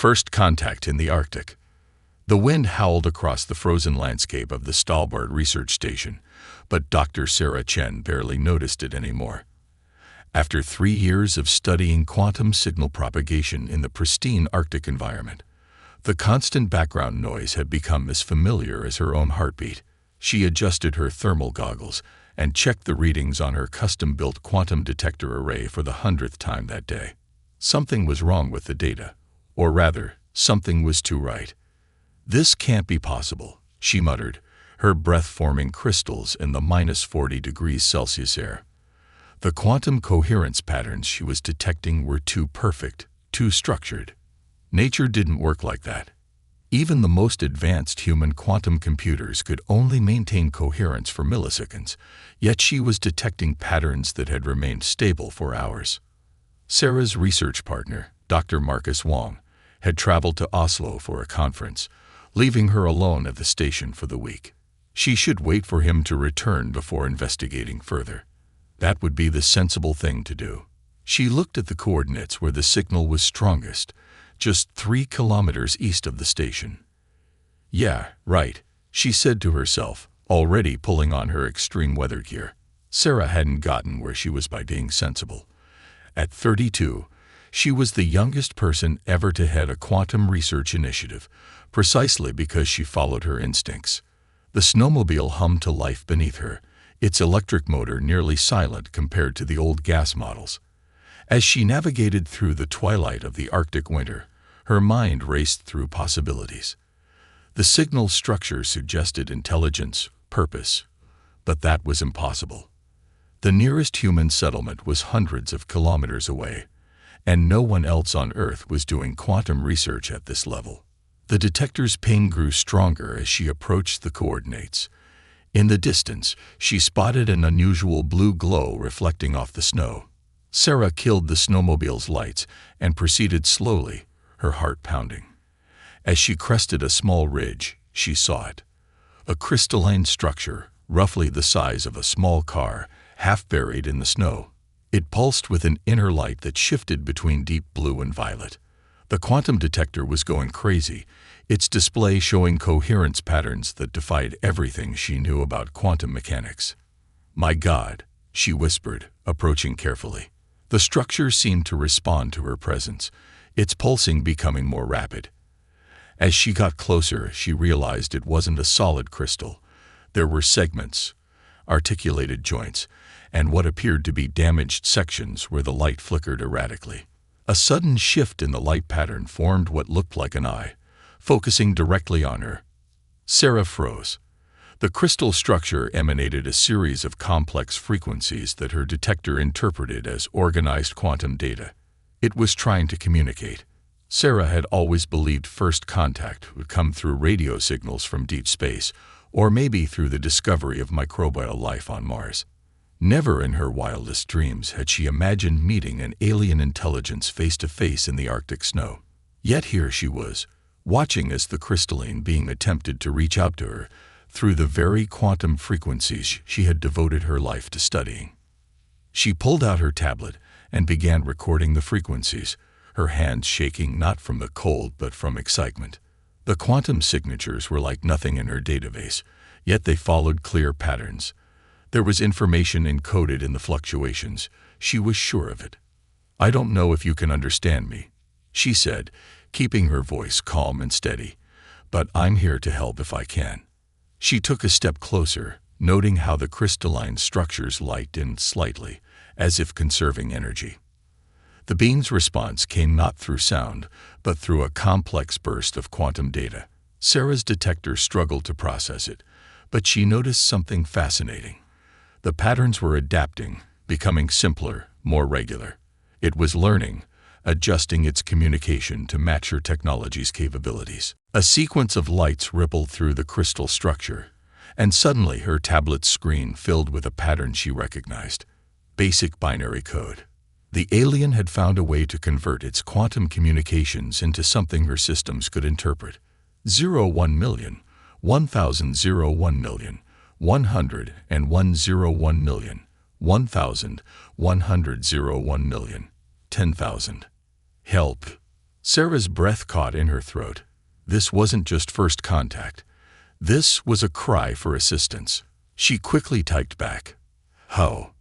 First contact in the Arctic. The wind howled across the frozen landscape of the Svalbard research station, but Dr. Sarah Chen barely noticed it anymore. After 3 years of studying quantum signal propagation in the pristine Arctic environment, the constant background noise had become as familiar as her own heartbeat. She adjusted her thermal goggles and checked the readings on her custom-built quantum detector array for the 100th time that day. Something was wrong with the data, or rather, something was too right. "This can't be possible," she muttered, her breath forming crystals in the -40 degrees Celsius air. The quantum coherence patterns she was detecting were too perfect, too structured. Nature didn't work like that. Even the most advanced human quantum computers could only maintain coherence for milliseconds, yet she was detecting patterns that had remained stable for hours. Sarah's research partner, Dr. Marcus Wong, had traveled to Oslo for a conference, leaving her alone at the station for the week. She should wait for him to return before investigating further. That would be the sensible thing to do. She looked at the coordinates where the signal was strongest, just 3 kilometers east of the station. "Yeah, right," she said to herself, already pulling on her extreme weather gear. Sarah hadn't gotten where she was by being sensible. At 32, she was the youngest person ever to head a quantum research initiative, precisely because she followed her instincts. The snowmobile hummed to life beneath her, its electric motor nearly silent compared to the old gas models. As she navigated through the twilight of the Arctic winter, her mind raced through possibilities. The signal structure suggested intelligence, purpose, but that was impossible. The nearest human settlement was hundreds of kilometers away, and no one else on Earth was doing quantum research at this level. The detector's ping grew stronger as she approached the coordinates. In the distance, she spotted an unusual blue glow reflecting off the snow. Sarah killed the snowmobile's lights and proceeded slowly, her heart pounding. As she crested a small ridge, she saw it. A crystalline structure, roughly the size of a small car, half buried in the snow. It pulsed with an inner light that shifted between deep blue and violet. The quantum detector was going crazy, its display showing coherence patterns that defied everything she knew about quantum mechanics. "My God," she whispered, approaching carefully. The structure seemed to respond to her presence, its pulsing becoming more rapid. As she got closer, she realized it wasn't a solid crystal. There were segments, articulated joints, and what appeared to be damaged sections where the light flickered erratically. A sudden shift in the light pattern formed what looked like an eye, focusing directly on her. Sarah froze. The crystal structure emanated a series of complex frequencies that her detector interpreted as organized quantum data. It was trying to communicate. Sarah had always believed first contact would come through radio signals from deep space, or maybe through the discovery of microbial life on Mars. Never in her wildest dreams had she imagined meeting an alien intelligence face-to-face in the Arctic snow. Yet here she was, watching as the crystalline being attempted to reach out to her through the very quantum frequencies she had devoted her life to studying. She pulled out her tablet and began recording the frequencies, her hands shaking not from the cold but from excitement. The quantum signatures were like nothing in her database, yet they followed clear patterns. There was information encoded in the fluctuations. She was sure of it. "I don't know if you can understand me," she said, keeping her voice calm and steady, "but I'm here to help if I can." She took a step closer, noting how the crystalline structures lightened in slightly, as if conserving energy. The beam's response came not through sound, but through a complex burst of quantum data. Sarah's detector struggled to process it, but she noticed something fascinating. The patterns were adapting, becoming simpler, more regular. It was learning, adjusting its communication to match her technology's capabilities. A sequence of lights rippled through the crystal structure, and suddenly her tablet's screen filled with a pattern she recognized. Basic binary code. The alien had found a way to convert its quantum communications into something her systems could interpret. 01 million, 1000 01 million, 100 and 101 million, 1000, 100 01 million, 10,000. "Help," Sarah's breath caught in her throat. This wasn't just first contact. This was a cry for assistance. She quickly typed back, "How?"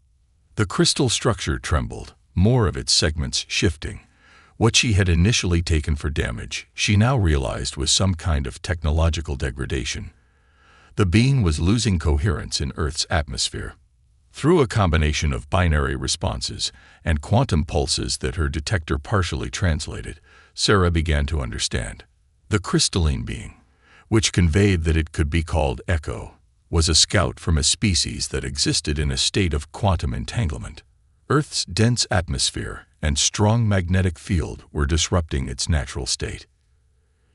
The crystal structure trembled, more of its segments shifting. What she had initially taken for damage, she now realized was some kind of technological degradation. The being was losing coherence in Earth's atmosphere. Through a combination of binary responses and quantum pulses that her detector partially translated, Sarah began to understand. The crystalline being, which conveyed that it could be called Echo, was a scout from a species that existed in a state of quantum entanglement. Earth's dense atmosphere and strong magnetic field were disrupting its natural state.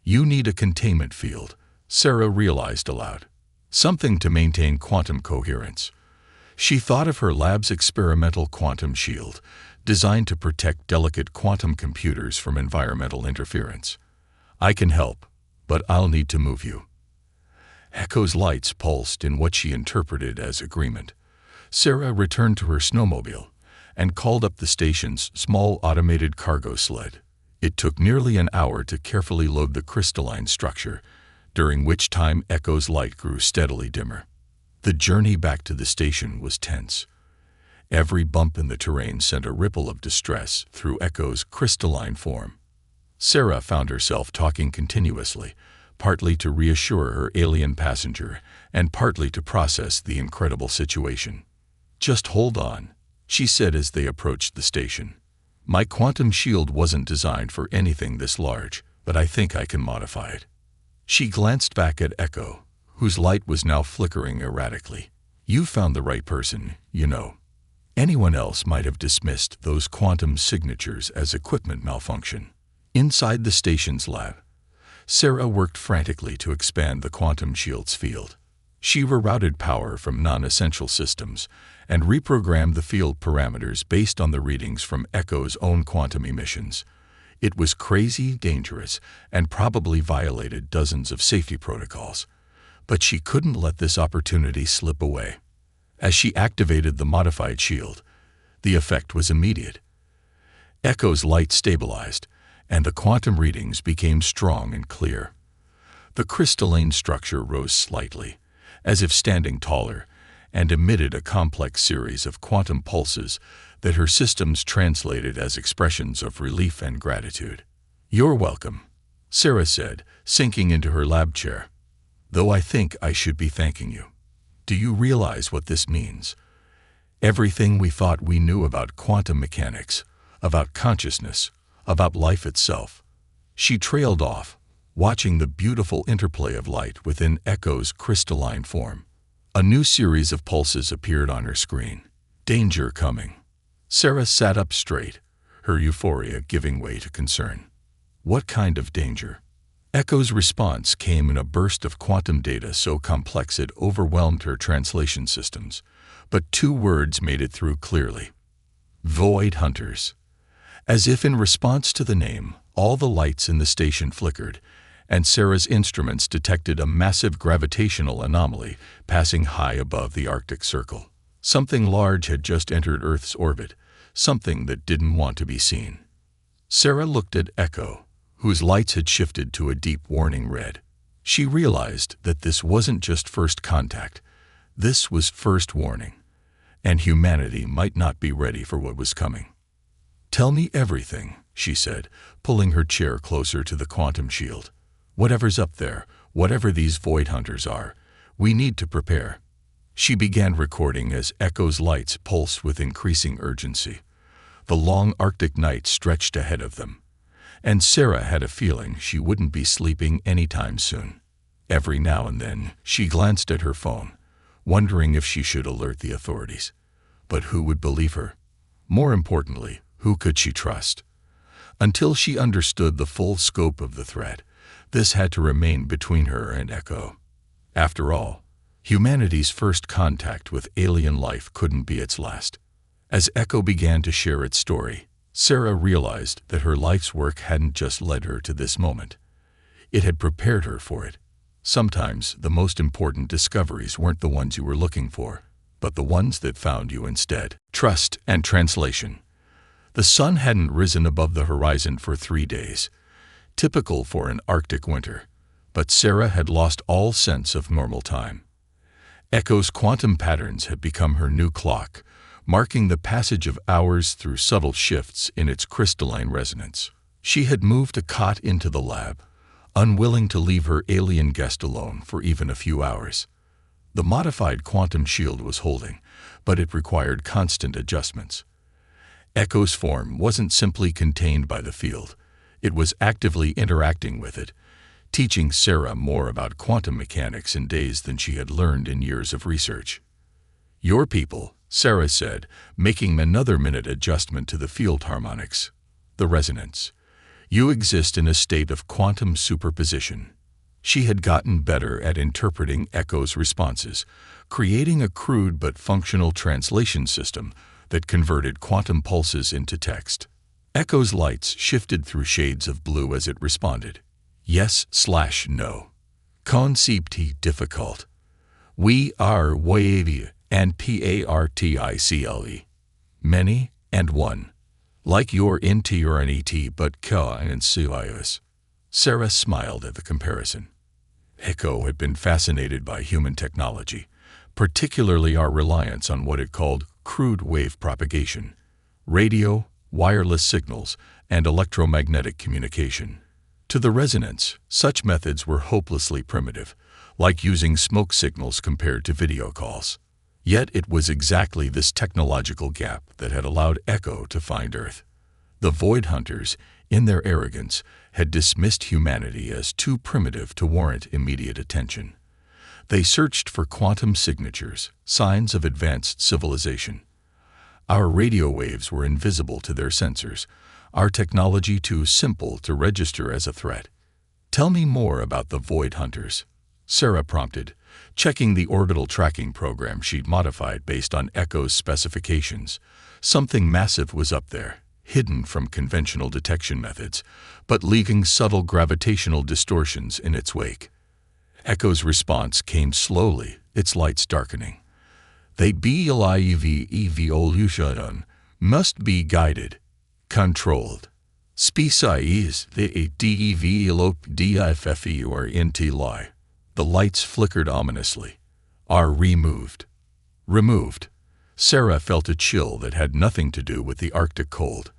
"You need a containment field," Sarah realized aloud. "Something to maintain quantum coherence." She thought of her lab's experimental quantum shield, designed to protect delicate quantum computers from environmental interference. "I can help, but I'll need to move you." Echo's lights pulsed in what she interpreted as agreement. Sarah returned to her snowmobile and called up the station's small automated cargo sled. It took nearly an hour to carefully load the crystalline structure, during which time Echo's light grew steadily dimmer. The journey back to the station was tense. Every bump in the terrain sent a ripple of distress through Echo's crystalline form. Sarah found herself talking continuously, partly to reassure her alien passenger and partly to process the incredible situation. "Just hold on," she said as they approached the station. "My quantum shield wasn't designed for anything this large, but I think I can modify it." She glanced back at Echo, whose light was now flickering erratically. "You found the right person, you know. Anyone else might have dismissed those quantum signatures as equipment malfunction." Inside the station's lab, Sarah worked frantically to expand the quantum shield's field. She rerouted power from non-essential systems and reprogrammed the field parameters based on the readings from Echo's own quantum emissions. It was crazy, dangerous, and probably violated dozens of safety protocols. But she couldn't let this opportunity slip away. As she activated the modified shield, the effect was immediate. Echo's light stabilized, and the quantum readings became strong and clear. The crystalline structure rose slightly, as if standing taller, and emitted a complex series of quantum pulses that her systems translated as expressions of relief and gratitude. "You're welcome," Sarah said, sinking into her lab chair. "Though I think I should be thanking you. Do you realize what this means? Everything we thought we knew about quantum mechanics, about consciousness, about life itself." She trailed off, watching the beautiful interplay of light within Echo's crystalline form. A new series of pulses appeared on her screen. "Danger coming." Sarah sat up straight, her euphoria giving way to concern. "What kind of danger?" Echo's response came in a burst of quantum data so complex it overwhelmed her translation systems, but two words made it through clearly. "Void hunters." As if in response to the name, all the lights in the station flickered, and Sarah's instruments detected a massive gravitational anomaly passing high above the Arctic Circle. Something large had just entered Earth's orbit, something that didn't want to be seen. Sarah looked at Echo, whose lights had shifted to a deep warning red. She realized that this wasn't just first contact, this was first warning, and humanity might not be ready for what was coming. "Tell me everything," she said, pulling her chair closer to the quantum shield. "Whatever's up there, whatever these void hunters are, we need to prepare." She began recording as Echo's lights pulsed with increasing urgency. The long Arctic night stretched ahead of them, and Sarah had a feeling she wouldn't be sleeping anytime soon. Every now and then, she glanced at her phone, wondering if she should alert the authorities. But who would believe her? More importantly, who could she trust? Until she understood the full scope of the threat, this had to remain between her and Echo. After all, humanity's first contact with alien life couldn't be its last. As Echo began to share its story, Sarah realized that her life's work hadn't just led her to this moment. It had prepared her for it. Sometimes the most important discoveries weren't the ones you were looking for, but the ones that found you instead. Trust and translation. The sun hadn't risen above the horizon for 3 days. typical for an Arctic winter, but Sarah had lost all sense of normal time. Echo's quantum patterns had become her new clock, marking the passage of hours through subtle shifts in its crystalline resonance. She had moved a cot into the lab, unwilling to leave her alien guest alone for even a few hours. The modified quantum shield was holding, but it required constant adjustments. Echo's form wasn't simply contained by the field. It was actively interacting with it, teaching Sarah more about quantum mechanics in days than she had learned in years of research. "Your people," Sarah said, making another minute adjustment to the field harmonics, the resonance. "You exist in a state of quantum superposition." She had gotten better at interpreting Echo's responses, creating a crude but functional translation system that converted quantum pulses into text. Echo's lights shifted through shades of blue as it responded. Yes/no. Concepti difficult. We are wavy and particle. Many and one. Like your interiority but ka and CIS. Sarah smiled at the comparison. Echo had been fascinated by human technology, particularly our reliance on what it called crude wave propagation, radio, wireless signals, and electromagnetic communication. To the resonance, such methods were hopelessly primitive, like using smoke signals compared to video calls. Yet it was exactly this technological gap that had allowed Echo to find Earth. The Void Hunters, in their arrogance, had dismissed humanity as too primitive to warrant immediate attention. They searched for quantum signatures, signs of advanced civilization. Our radio waves were invisible to their sensors, our technology too simple to register as a threat. "Tell me more about the Void Hunters," Sarah prompted, checking the orbital tracking program she'd modified based on Echo's specifications. Something massive was up there, hidden from conventional detection methods, but leaving subtle gravitational distortions in its wake. Echo's response came slowly, its lights darkening. "They believe evolution must be guided, controlled. Species the develop DFFE or NTLI." The lights flickered ominously. "Are removed." Removed. Sarah felt a chill that had nothing to do with the Arctic cold.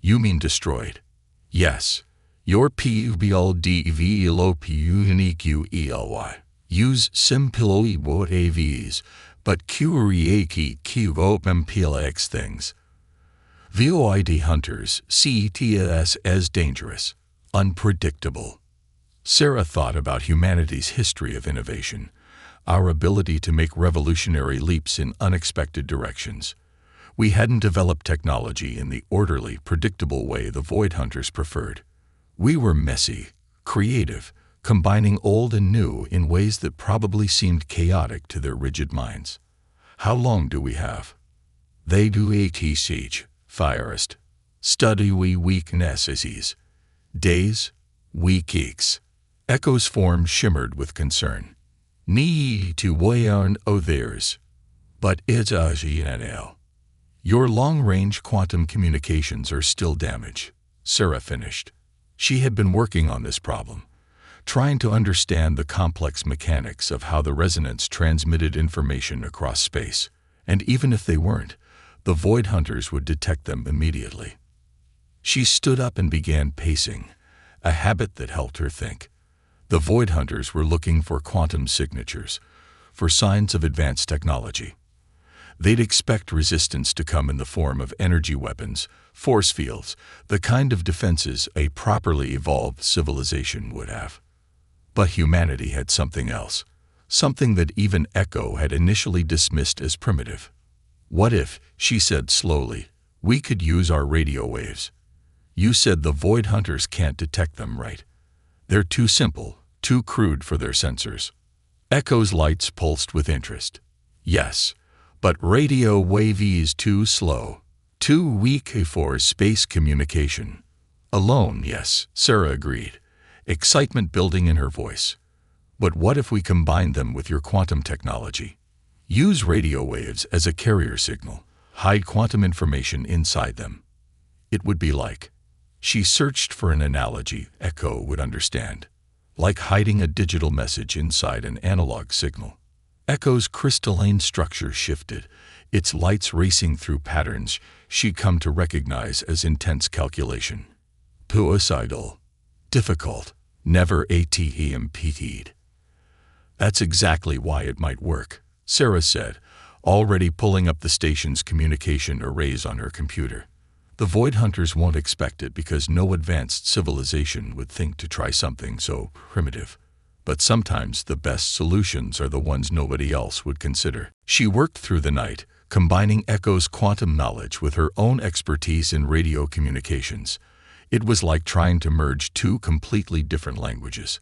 "You mean destroyed?" "Yes. Your PUBL unique. Use simply what AVs, but curiaki QOMPLX things. Void Hunters CTS as dangerous, unpredictable." Sarah thought about humanity's history of innovation, our ability to make revolutionary leaps in unexpected directions. We hadn't developed technology in the orderly, predictable way the Void Hunters preferred. We were messy, creative, combining old and new in ways that probably seemed chaotic to their rigid minds. "How long do we have?" "They do siege, firest. Study we weaknesses. Days, weeks." Echo's form shimmered with concern. "Need to warn others. But it's now. Your long-range quantum communications are still damaged," Sarah finished. She had been working on this problem, trying to understand the complex mechanics of how the resonance transmitted information across space, and even if they weren't, the Void Hunters would detect them immediately. She stood up and began pacing, a habit that helped her think. The Void Hunters were looking for quantum signatures, for signs of advanced technology. They'd expect resistance to come in the form of energy weapons, force fields, the kind of defenses a properly evolved civilization would have. But humanity had something else, something that even Echo had initially dismissed as primitive. "What if," she said slowly, "we could use our radio waves? You said the Void Hunters can't detect them, right? They're too simple, too crude for their sensors." Echo's lights pulsed with interest. "Yes, but radio wave is too slow, too weak for space communication." "Alone, yes," Sarah agreed, excitement building in her voice. "But what if we combine them with your quantum technology? Use radio waves as a carrier signal, hide quantum information inside them. It would be like She searched for an analogy Echo would understand, like hiding a digital message inside an analog signal. Echo's crystalline structure shifted, its lights racing through patterns she'd come to recognize as intense calculation. Suicidal, difficult, never ATEMPT'd. That's exactly why it might work, Sarah said, already pulling up the station's communication arrays on her computer. The Void Hunters won't expect it because no advanced civilization would think to try something so primitive. But sometimes the best solutions are the ones nobody else would consider. She worked through the night, combining Echo's quantum knowledge with her own expertise in radio communications. It was like trying to merge two completely different languages,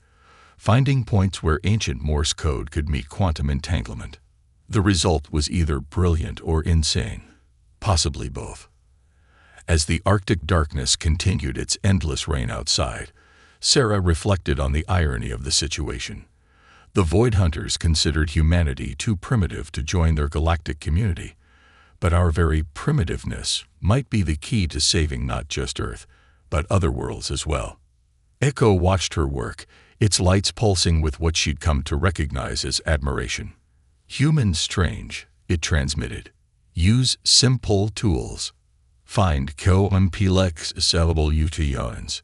finding points where ancient Morse code could meet quantum entanglement. The result was either brilliant or insane, possibly both. As the Arctic darkness continued its endless reign outside, Sarah reflected on the irony of the situation. The Void Hunters considered humanity too primitive to join their galactic community, but our very primitiveness might be the key to saving not just Earth, but other worlds as well. Echo watched her work, its lights pulsing with what she'd come to recognize as admiration. Humans strange, it transmitted. Use simple tools. Find complex solutions.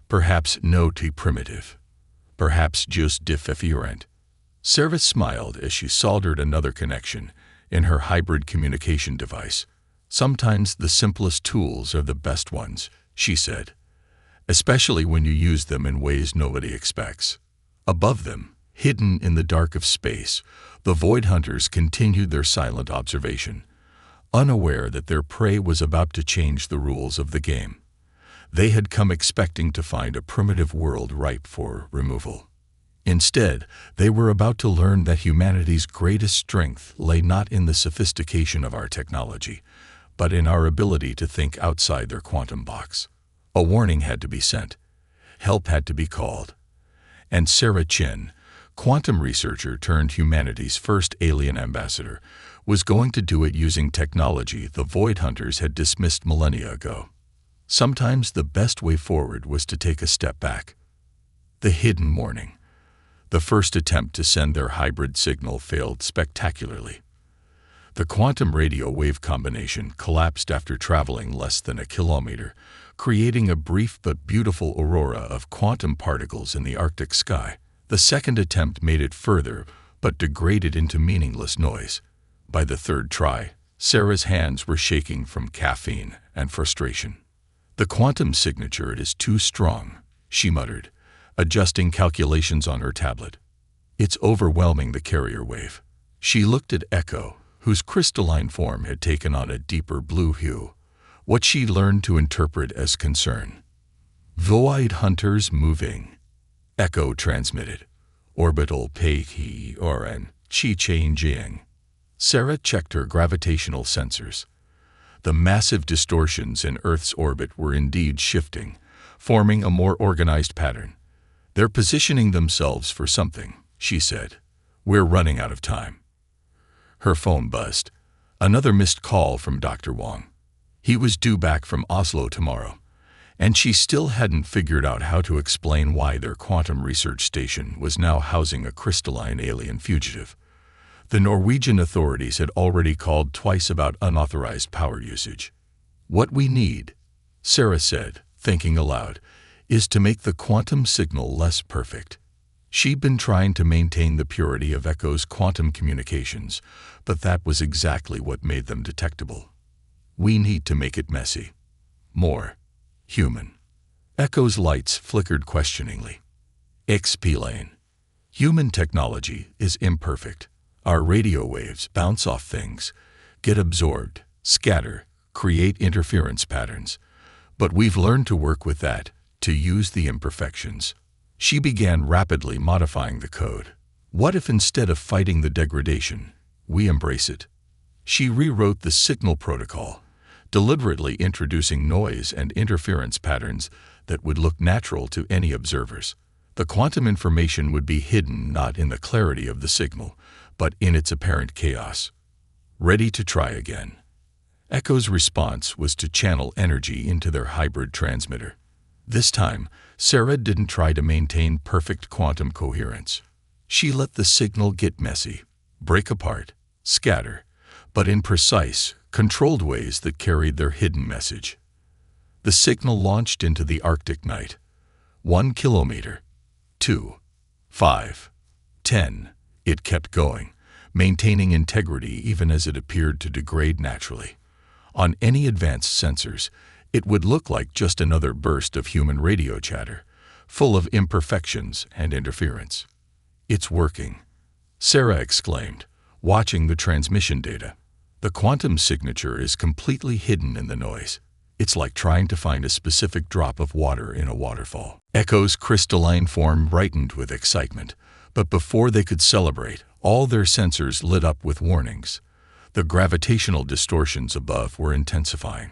Perhaps no too primitive. Perhaps just different. Sarah smiled as she soldered another connection in her hybrid communication device. Sometimes the simplest tools are the best ones, she said, especially when you use them in ways nobody expects. Above them, hidden in the dark of space, the Void Hunters continued their silent observation, unaware that their prey was about to change the rules of the game. They had come expecting to find a primitive world ripe for removal. Instead, they were about to learn that humanity's greatest strength lay not in the sophistication of our technology, but in our ability to think outside their quantum box. A warning had to be sent. Help had to be called. And Sarah Chen, quantum researcher turned humanity's first alien ambassador, was going to do it using technology the Void Hunters had dismissed millennia ago. Sometimes the best way forward was to take a step back. The hidden warning. The first attempt to send their hybrid signal failed spectacularly. The quantum radio wave combination collapsed after traveling less than a kilometer, creating a brief but beautiful aurora of quantum particles in the Arctic sky. The second attempt made it further, but degraded into meaningless noise. By the third try, Sarah's hands were shaking from caffeine and frustration. The quantum signature is too strong, she muttered, adjusting calculations on her tablet. It's overwhelming the carrier wave. She looked at Echo, whose crystalline form had taken on a deeper blue hue, what she learned to interpret as concern. Void Hunters moving. Echo transmitted. Orbital pei or an chi changing. Sarah checked her gravitational sensors. The massive distortions in Earth's orbit were indeed shifting, forming a more organized pattern. They're positioning themselves for something, she said. We're running out of time. Her phone buzzed. Another missed call from Dr. Wong. He was due back from Oslo tomorrow, and she still hadn't figured out how to explain why their quantum research station was now housing a crystalline alien fugitive. The Norwegian authorities had already called twice about unauthorized power usage. What we need, Sarah said, thinking aloud, is to make the quantum signal less perfect. She'd been trying to maintain the purity of Echo's quantum communications, but that was exactly what made them detectable. We need to make it messy. More human. Echo's lights flickered questioningly. Explain. Human technology is imperfect. Our radio waves bounce off things, get absorbed, scatter, create interference patterns. But we've learned to work with that, to use the imperfections. She began rapidly modifying the code. What if instead of fighting the degradation, we embrace it? She rewrote the signal protocol, deliberately introducing noise and interference patterns that would look natural to any observers. The quantum information would be hidden not in the clarity of the signal, but in its apparent chaos. Ready to try again. Echo's response was to channel energy into their hybrid transmitter. This time, Sarah didn't try to maintain perfect quantum coherence. She let the signal get messy, break apart, scatter, but in precise, controlled ways that carried their hidden message. The signal launched into the Arctic night. 1 kilometer, 2, 5, 10. It kept going, maintaining integrity even as it appeared to degrade naturally. On any advanced sensors, it would look like just another burst of human radio chatter, full of imperfections and interference. "It's working," Sarah exclaimed, watching the transmission data. "The quantum signature is completely hidden in the noise. It's like trying to find a specific drop of water in a waterfall." Echo's crystalline form brightened with excitement, but before they could celebrate, all their sensors lit up with warnings. The gravitational distortions above were intensifying.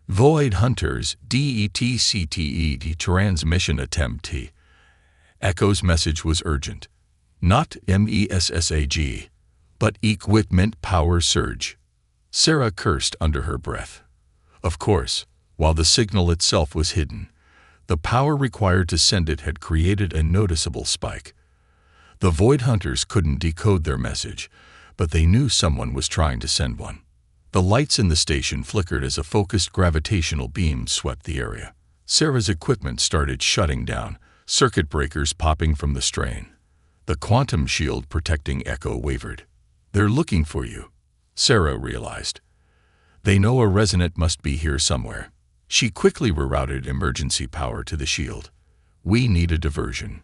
"Void Hunters, DETCTE transmission attempt." Echo's message was urgent. Not MESSAG, but equipment power surge. Sarah cursed under her breath. Of course, while the signal itself was hidden, the power required to send it had created a noticeable spike. The Void Hunters couldn't decode their message, but they knew someone was trying to send one. The lights in the station flickered as a focused gravitational beam swept the area. Sarah's equipment started shutting down, circuit breakers popping from the strain. The quantum shield protecting Echo wavered. "They're looking for you," Sarah realized. "They know a resonant must be here somewhere." She quickly rerouted emergency power to the shield. "We need a diversion."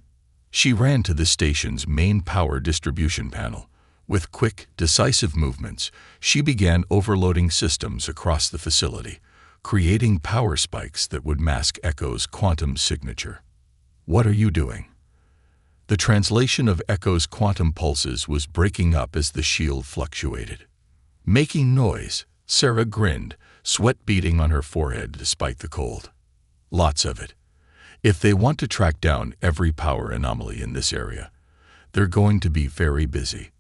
She ran to the station's main power distribution panel. With quick, decisive movements, she began overloading systems across the facility, creating power spikes that would mask Echo's quantum signature. "What are you doing?" The translation of Echo's quantum pulses was breaking up as the shield fluctuated. "Making noise," Sarah grinned, sweat beading on her forehead despite the cold. "Lots of it. If they want to track down every power anomaly in this area, they're going to be very busy."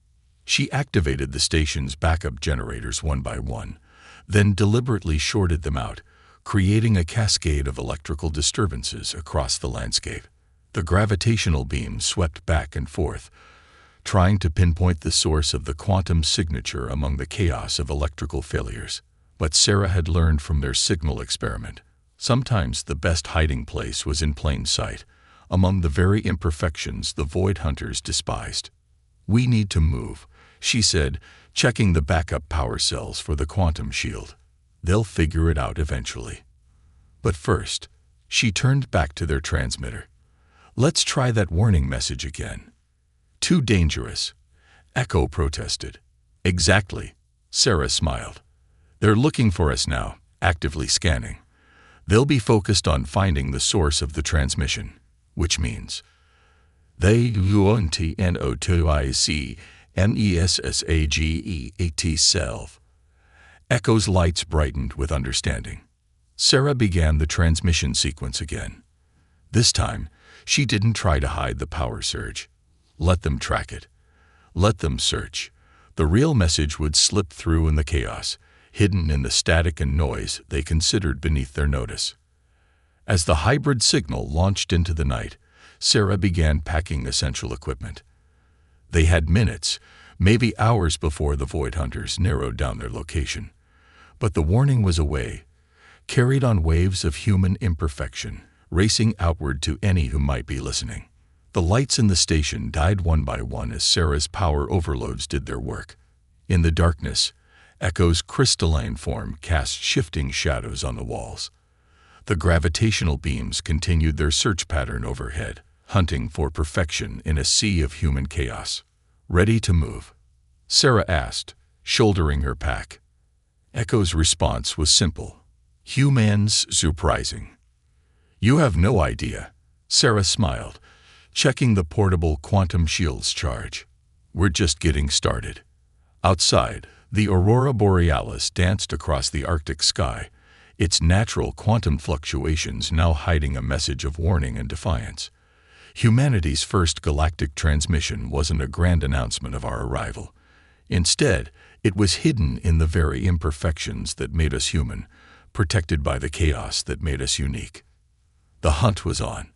She activated the station's backup generators one by one, then deliberately shorted them out, creating a cascade of electrical disturbances across the landscape. The gravitational beam swept back and forth, trying to pinpoint the source of the quantum signature among the chaos of electrical failures. But Sarah had learned from their signal experiment. Sometimes the best hiding place was in plain sight, among the very imperfections the Void Hunters despised. "We need to move," she said, checking the backup power cells for the quantum shield. "They'll figure it out eventually." But first, she turned back to their transmitter. "Let's try that warning message again." "Too dangerous," Echo protested. "Exactly," Sarah smiled. "They're looking for us now, actively scanning. They'll be focused on finding the source of the transmission, which means they UNTNO2IC MESSAGEAT Echo's lights brightened with understanding. Sarah began the transmission sequence again. This time, she didn't try to hide the power surge. Let them track it. Let them search. The real message would slip through in the chaos, hidden in the static and noise they considered beneath their notice. As the hybrid signal launched into the night, Sarah began packing essential equipment. They had minutes, maybe hours before the Void Hunters narrowed down their location. But the warning was away, carried on waves of human imperfection, racing outward to any who might be listening. The lights in the station died one by one as Sarah's power overloads did their work. In the darkness, Echo's crystalline form cast shifting shadows on the walls. The gravitational beams continued their search pattern overhead, hunting for perfection in a sea of human chaos. "Ready to move?" Sarah asked, shouldering her pack. Echo's response was simple. "Humans surprising." "You have no idea," Sarah smiled, checking the portable quantum shield's charge. "We're just getting started." Outside, the aurora borealis danced across the Arctic sky, its natural quantum fluctuations now hiding a message of warning and defiance. Humanity's first galactic transmission wasn't a grand announcement of our arrival. Instead, it was hidden in the very imperfections that made us human, protected by the chaos that made us unique. The hunt was on,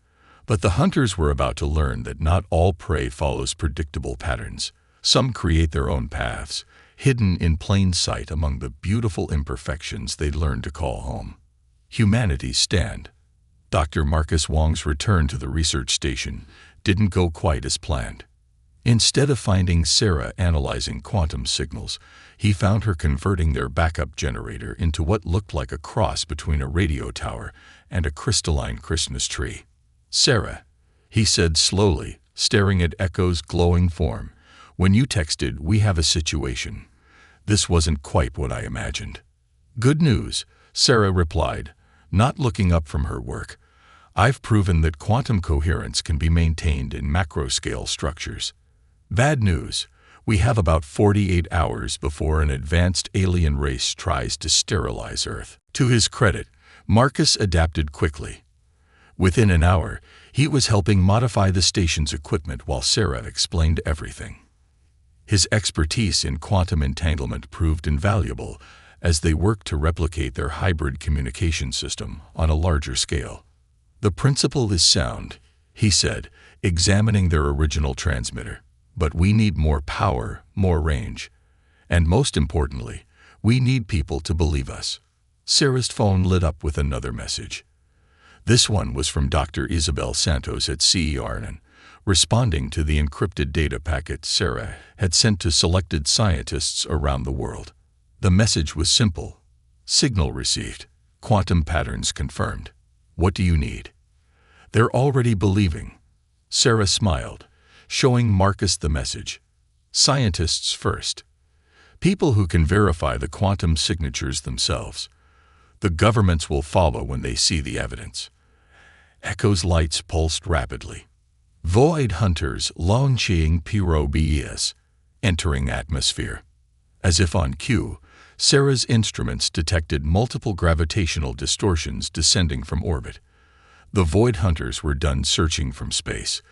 but the hunters were about to learn that not all prey follows predictable patterns. Some create their own paths, hidden in plain sight among the beautiful imperfections they'd learned to call home. Humanity's stand. Dr. Marcus Wong's return to the research station didn't go quite as planned. Instead of finding Sarah analyzing quantum signals, he found her converting their backup generator into what looked like a cross between a radio tower and a crystalline Christmas tree. "Sarah," he said slowly, staring at Echo's glowing form, "when you texted, 'We have a situation,' this wasn't quite what I imagined." "Good news," Sarah replied, not looking up from her work. "I've proven that quantum coherence can be maintained in macro-scale structures." "Bad news. We have about 48 hours before an advanced alien race tries to sterilize Earth." To his credit, Marcus adapted quickly. Within an hour, he was helping modify the station's equipment while Sarah explained everything. His expertise in quantum entanglement proved invaluable as they worked to replicate their hybrid communication system on a larger scale. "The principle is sound," he said, examining their original transmitter. "But we need more power, more range. And most importantly, we need people to believe us." Sarah's phone lit up with another message. This one was from Dr. Isabel Santos at CERN, responding to the encrypted data packet Sarah had sent to selected scientists around the world. The message was simple. "Signal received. Quantum patterns confirmed. What do you need?" "They're already believing." Sarah smiled, showing Marcus the message. "Scientists first. People who can verify the quantum signatures themselves. The governments will follow when they see the evidence." Echo's lights pulsed rapidly. Void hunters launching PROBES, entering atmosphere. As if on cue, Sarah's instruments detected multiple gravitational distortions descending from orbit. The Void hunters were done searching from space.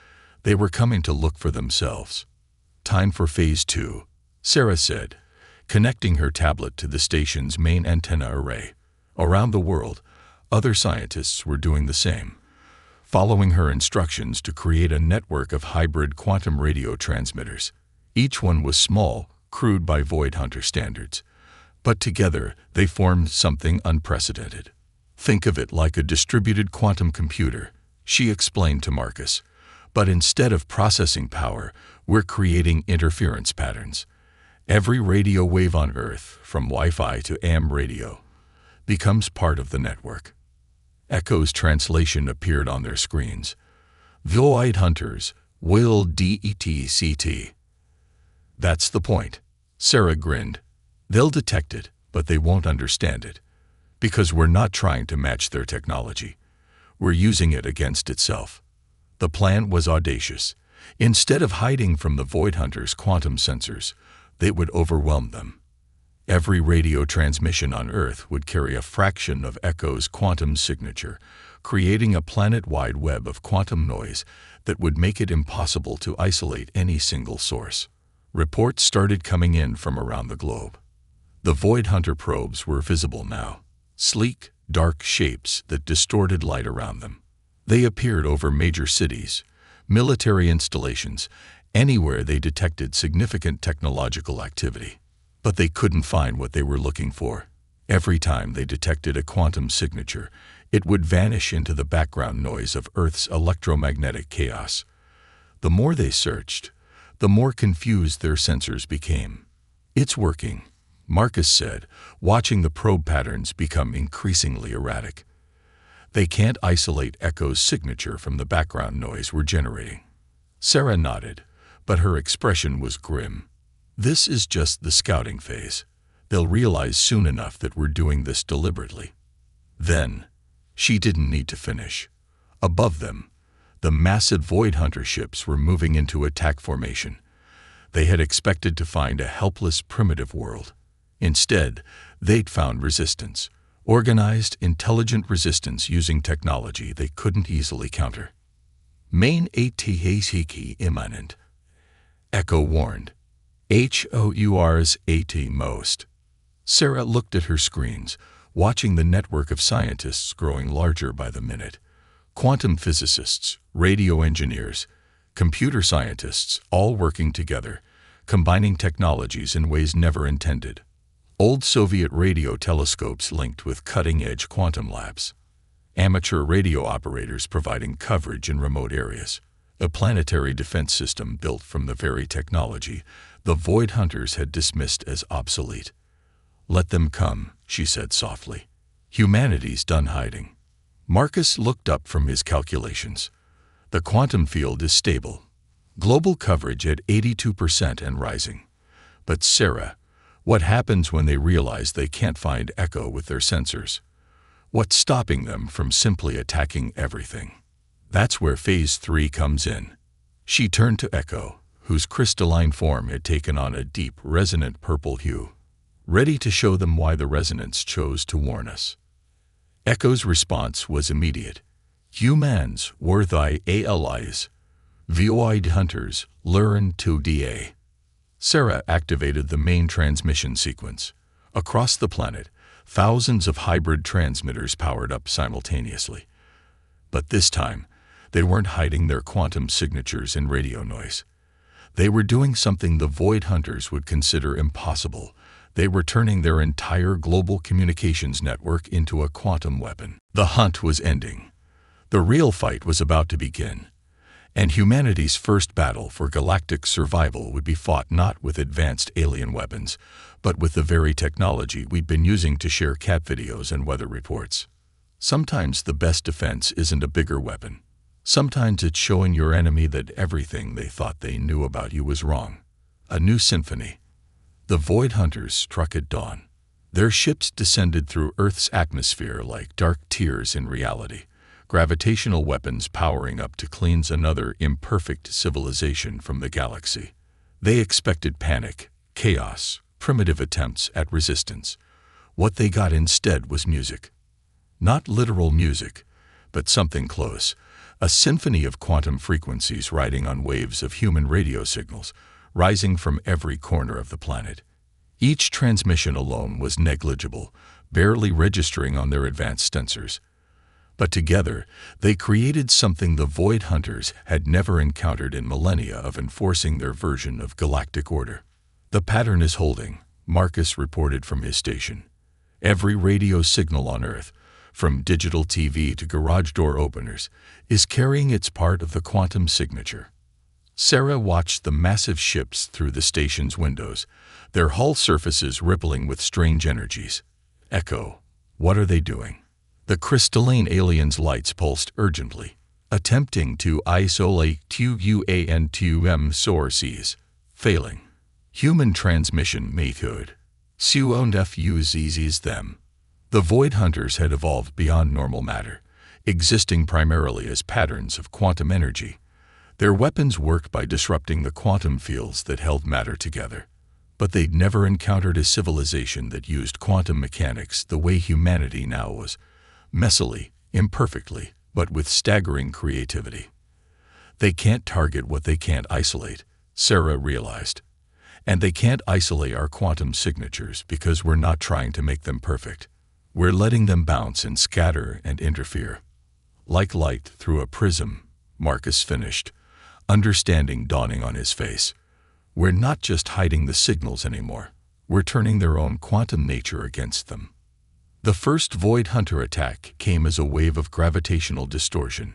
They were coming to look for themselves. "Time for Phase 2, Sarah said, connecting her tablet to the station's main antenna array. Around the world, other scientists were doing the same, following her instructions to create a network of hybrid quantum radio transmitters. Each one was small, crude by Void hunter standards, but together they formed something unprecedented. "Think of it like a distributed quantum computer," she explained to Marcus. "But instead of processing power, we're creating interference patterns. Every radio wave on Earth, from Wi-Fi to AM radio, becomes part of the network." Echo's translation appeared on their screens. "Void hunters will DETCT." "That's the point," Sarah grinned. "They'll detect it, but they won't understand it. Because we're not trying to match their technology. We're using it against itself." The plan was audacious. Instead of hiding from the Void hunters' quantum sensors, they would overwhelm them. Every radio transmission on Earth would carry a fraction of Echo's quantum signature, creating a planet-wide web of quantum noise that would make it impossible to isolate any single source. Reports started coming in from around the globe. The Void hunter probes were visible now, sleek, dark shapes that distorted light around them. They appeared over major cities, military installations, anywhere they detected significant technological activity. But they couldn't find what they were looking for. Every time they detected a quantum signature, it would vanish into the background noise of Earth's electromagnetic chaos. The more they searched, the more confused their sensors became. "It's working," Marcus said, watching the probe patterns become increasingly erratic. "They can't isolate Echo's signature from the background noise we're generating." Sarah nodded, but her expression was grim. "This is just the scouting phase. They'll realize soon enough that we're doing this deliberately." Then, she didn't need to finish. Above them, the massive Void hunter ships were moving into attack formation. They had expected to find a helpless, primitive world. Instead, they'd found resistance. Organized, intelligent resistance using technology they couldn't easily counter. "Main ATHK imminent," Echo warned. HOUR's AT most. Sarah looked at her screens, watching the network of scientists growing larger by the minute. Quantum physicists, radio engineers, computer scientists, all working together, combining technologies in ways never intended. Old Soviet radio telescopes linked with cutting-edge quantum labs. Amateur radio operators providing coverage in remote areas. A planetary defense system built from the very technology the Void Hunters had dismissed as obsolete. "Let them come," she said softly. "Humanity's done hiding." Marcus looked up from his calculations. The quantum field is stable. Global coverage at 82% and rising. But Sarah, what happens when they realize they can't find Echo with their sensors? What's stopping them from simply attacking everything? That's where Phase 3 comes in. She turned to Echo, whose crystalline form had taken on a deep, resonant purple hue, ready to show them why the resonance chose to warn us. Echo's response was immediate. "Humans were thy allies. Void Hunters, learn to da." Sarah activated the main transmission sequence. Across the planet, thousands of hybrid transmitters powered up simultaneously. But this time, they weren't hiding their quantum signatures in radio noise. They were doing something the Void Hunters would consider impossible. They were turning their entire global communications network into a quantum weapon. The hunt was ending. The real fight was about to begin. And humanity's first battle for galactic survival would be fought not with advanced alien weapons, but with the very technology we'd been using to share cat videos and weather reports. Sometimes the best defense isn't a bigger weapon. Sometimes it's showing your enemy that everything they thought they knew about you was wrong. A new symphony. The Void Hunters struck at dawn. Their ships descended through Earth's atmosphere like dark tears in reality, gravitational weapons powering up to cleanse another imperfect civilization from the galaxy. They expected panic, chaos, primitive attempts at resistance. What they got instead was music. Not literal music, but something close. A symphony of quantum frequencies riding on waves of human radio signals, rising from every corner of the planet. Each transmission alone was negligible, barely registering on their advanced sensors. But together, they created something the Void Hunters had never encountered in millennia of enforcing their version of galactic order. "The pattern is holding," Marcus reported from his station. "Every radio signal on Earth, from digital TV to garage door openers, is carrying its part of the quantum signature." Sarah watched the massive ships through the station's windows, their hull surfaces rippling with strange energies. "Echo, what are they doing?" The crystalline alien's lights pulsed urgently, attempting to isolate QUAN2M sources, failing. Human transmission method. Suonfuses them. The Void Hunters had evolved beyond normal matter, existing primarily as patterns of quantum energy. Their weapons worked by disrupting the quantum fields that held matter together. But they'd never encountered a civilization that used quantum mechanics the way humanity now was, messily, imperfectly, but with staggering creativity. They can't target what they can't isolate, Sarah realized. And they can't isolate our quantum signatures because we're not trying to make them perfect. We're letting them bounce and scatter and interfere. Like light through a prism, Marcus finished, understanding dawning on his face. We're not just hiding the signals anymore. We're turning their own quantum nature against them. The first Void Hunter attack came as a wave of gravitational distortion,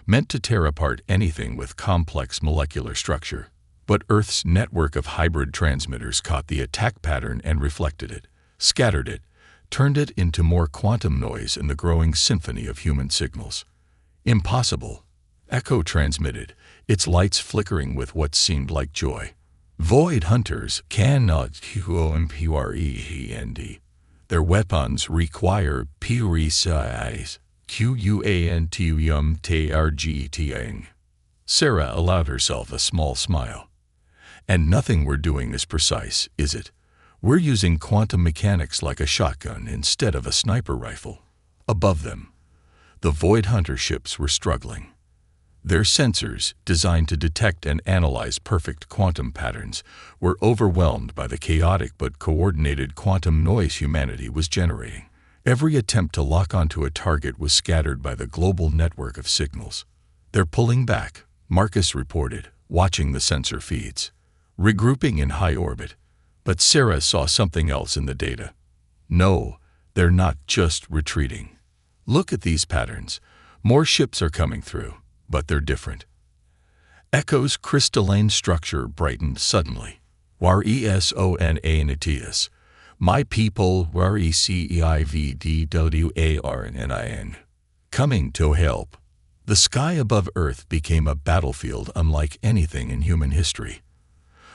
meant to tear apart anything with complex molecular structure. But Earth's network of hybrid transmitters caught the attack pattern and reflected it, scattered it, turned it into more quantum noise in the growing symphony of human signals. Impossible. Echo transmitted, its lights flickering with what seemed like joy. Void Hunters cannot QMPREND. Their weapons require precise QUANTUMTRGTing. Sarah allowed herself a small smile. And nothing we're doing is precise, is it? We're using quantum mechanics like a shotgun instead of a sniper rifle. Above them, the Void Hunter ships were struggling. Their sensors, designed to detect and analyze perfect quantum patterns, were overwhelmed by the chaotic but coordinated quantum noise humanity was generating. Every attempt to lock onto a target was scattered by the global network of signals. "They're pulling back," Marcus reported, watching the sensor feeds. "Regrouping in high orbit." But Sarah saw something else in the data. "No, they're not just retreating. Look at these patterns. More ships are coming through, but they're different." Echo's crystalline structure brightened suddenly. "Resonatius. My people, Receividwarnin. Coming to help." The sky above Earth became a battlefield unlike anything in human history.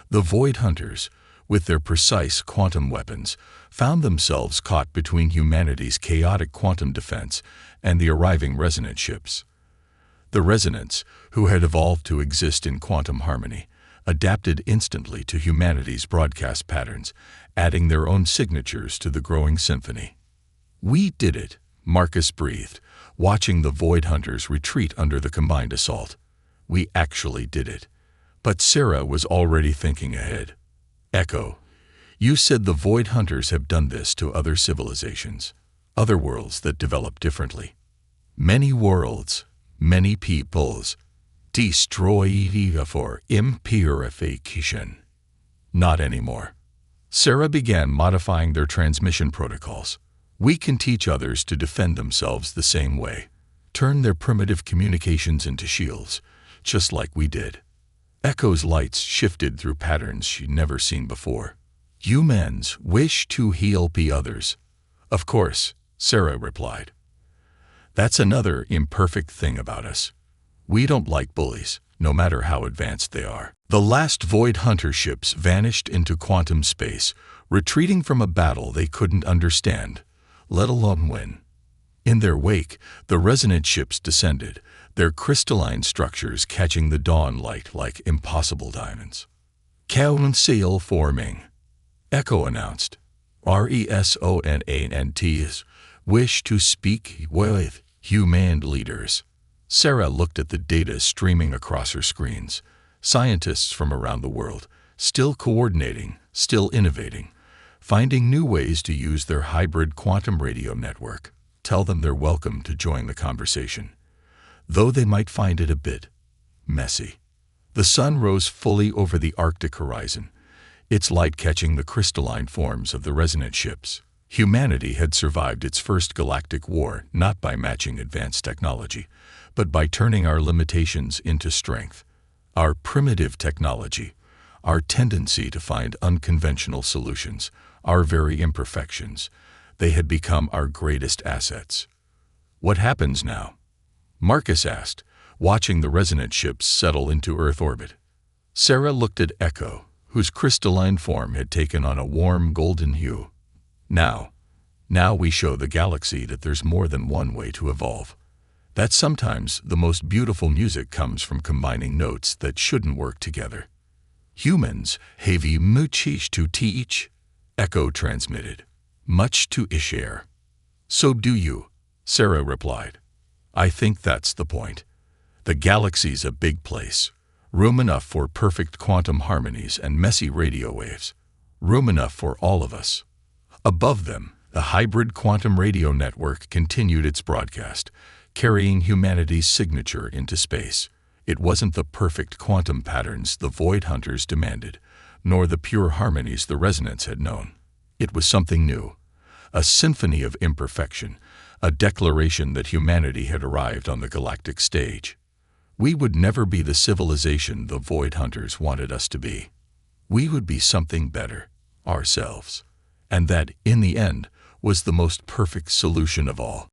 The Void Hunters, with their precise quantum weapons, found themselves caught between humanity's chaotic quantum defense and the arriving resonant ships. The resonants, who had evolved to exist in quantum harmony, adapted instantly to humanity's broadcast patterns, adding their own signatures to the growing symphony. "We did it," Marcus breathed, watching the Void Hunters retreat under the combined assault. "We actually did it." But Sarah was already thinking ahead. "Echo, you said the Void Hunters have done this to other civilizations, other worlds that develop differently. Many worlds, many peoples, destroyed for impurification." "Not anymore." Sarah began modifying their transmission protocols. "We can teach others to defend themselves the same way. Turn their primitive communications into shields, just like we did." Echo's lights shifted through patterns she'd never seen before. "Humans wish to help others." "Of course," Sarah replied. "That's another imperfect thing about us. We don't like bullies, no matter how advanced they are." The last Void Hunter ships vanished into quantum space, retreating from a battle they couldn't understand, let alone win. In their wake, the resonant ships descended, their crystalline structures catching the dawn light like impossible diamonds. "Council forming," Echo announced. "Resonants wish to speak with human leaders." Sarah looked at the data streaming across her screens. Scientists from around the world, still coordinating, still innovating, finding new ways to use their hybrid quantum radio network. Tell them they're welcome to join the conversation, though they might find it a bit messy. The sun rose fully over the Arctic horizon, its light catching the crystalline forms of the resonant ships. Humanity had survived its first galactic war not by matching advanced technology, but by turning our limitations into strength. Our primitive technology, our tendency to find unconventional solutions, our very imperfections, they had become our greatest assets. "What happens now?" Marcus asked, watching the resonant ships settle into Earth orbit. Sarah looked at Echo, whose crystalline form had taken on a warm golden hue. Now we show the galaxy that there's more than one way to evolve. That sometimes the most beautiful music comes from combining notes that shouldn't work together." "Humans have much to teach," Echo transmitted. "Much to share." "So do you," Sarah replied. "I think that's the point. The galaxy's a big place. Room enough for perfect quantum harmonies and messy radio waves. Room enough for all of us." Above them, the hybrid quantum radio network continued its broadcast, carrying humanity's signature into space. It wasn't the perfect quantum patterns the Void Hunters demanded, nor the pure harmonies the resonants had known. It was something new, a symphony of imperfection, a declaration that humanity had arrived on the galactic stage. We would never be the civilization the Void Hunters wanted us to be. We would be something better, ourselves. And that, in the end, was the most perfect solution of all.